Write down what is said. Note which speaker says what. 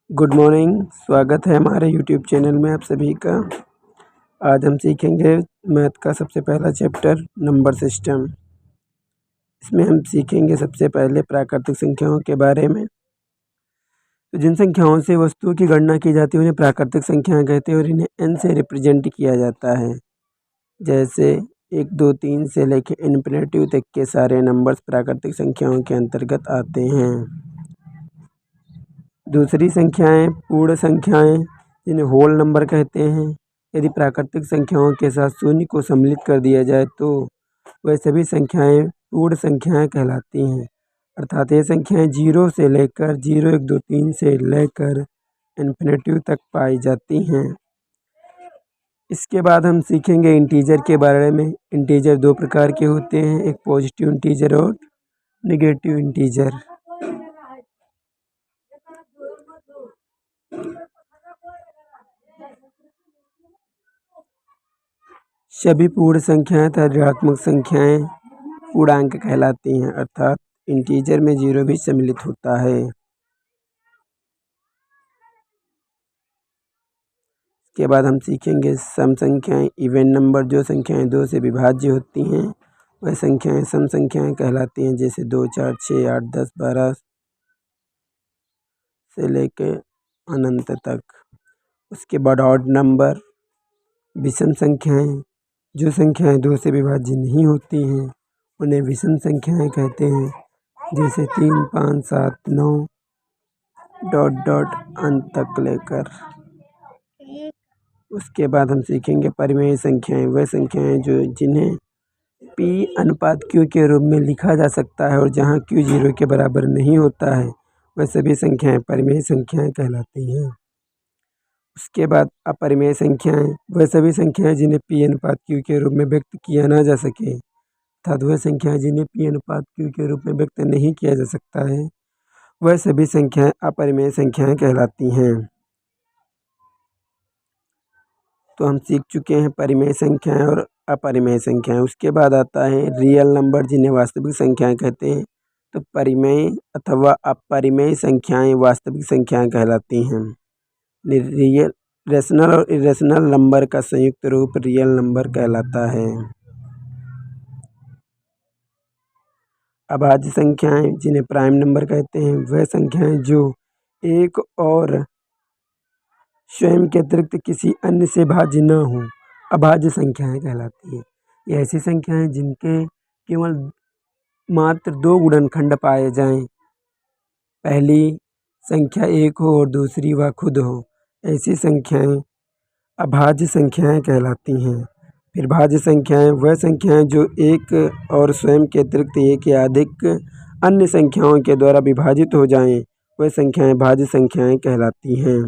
Speaker 1: Good morning. स्वागत है हमारे यूट्यूब चैनल में आप सभी का। आज हम सीखेंगे मैथ का सबसे पहला चैप्टर नंबर सिस्टम। इसमें हम सीखेंगे सबसे पहले प्राकृतिक संख्याओं के बारे में। तो जिन संख्याओं से वस्तुओं की गणना की जाती है उन्हें प्राकृतिक संख्याएं कहते हैं और इन्हें n से रिप्रेजेंट किया जाता है। जैसे 1, 2, 3 से लेकर इन्फिनेटिव तक के सारे नंबर्स प्राकृतिक संख्याओं के अंतर्गत आते हैं। दूसरी संख्याएं पूर्ण संख्याएं जिन्हें होल नंबर कहते हैं। यदि प्राकृतिक संख्याओं के साथ शून्य को सम्मिलित कर दिया जाए तो वह सभी संख्याएं पूर्ण संख्याएं कहलाती हैं। अर्थात ये संख्याएं 0 से लेकर 0, 1, 2, 3 से लेकर इन्फिनेटिव तक पाई जाती हैं। इसके बाद हम सीखेंगे इंटीजर के बारे में। इंटीजर दो प्रकार के होते हैं, एक पॉजिटिव इंटीजर और नेगेटिव इंटीजर। सभी पूर्ण संख्याएं तथा ऋणात्मक संख्याएं पूर्णांक कहलाती हैं, अर्थात इंटीजर में 0 भी सम्मिलित होता है। इसके बाद हम सीखेंगे सम संख्याएं, इवन नंबर। जो संख्याएं 2 से विभाज्य होती हैं वह संख्याएं सम संख्याएं कहलाती हैं, जैसे 2, 4, 6, 8, 10, 12 से लेकर अनंत तक। उसके बाद ऑड नंबर, विषम संख्याएं। जो संख्याएं 2 से विभाज्य नहीं होती हैं उन्हें विषम संख्याएं कहते हैं, जैसे 3, 5, 7, 9 ... अंत तक लेकर। उसके बाद हम सीखेंगे परिमेय संख्याएं। वह संख्याएं जिन्हें P/Q के रूप में लिखा जा सकता है और जहां Q 0 के बराबर नहीं होता है वह सभी संख्याएं परिमेय संख्याएं कहलाती हैं। उसके बाद अपरिमेय संख्याएं। वह सभी संख्याएं जिन्हें P/Q के रूप में व्यक्त किया ना जा सके, अर्थात वह संख्याएं जिन्हें P/Q के रूप में व्यक्त नहीं किया जा सकता है वह सभी संख्याएं अपरिमेय संख्याएं कहलाती हैं। तो हम सीख चुके हैं परिमेय संख्याएं और अपरिमेय संख्याएं। उसके बाद आता है रियल नंबर, जिन्हें वास्तविक संख्याएं कहते हैं। तो परिमेय अथवा अपरिमेय संख्याएं वास्तविक संख्याएं कहलाती हैं। रियल, रेशनल और इरेशनल नंबर का संयुक्त रूप रियल नंबर कहलाता है। अभाज्य संख्याएं, जिन्हें प्राइम नंबर कहते हैं, वह संख्याएं जो एक और स्वयं के अतिरिक्त किसी अन्य से भाज्य न हो, अभाज्य संख्याएं कहलाती हैं। ये ऐसी संख्याएं जिनके केवल मात्र 2 गुणनखंड पाए जाएं, पहली संख्या 1 हो और दूसरी वह खुद हो, ऐसी संख्याएं अभाज्य संख्याएं कहलाती हैं। फिर भाज्य संख्याएं, वह संख्याएं जो एक और स्वयं के अतिरिक्त एक या अधिक अन्य संख्याओं के द्वारा विभाजित हो जाएं, वह संख्याएं भाज्य संख्याएं कहलाती हैं।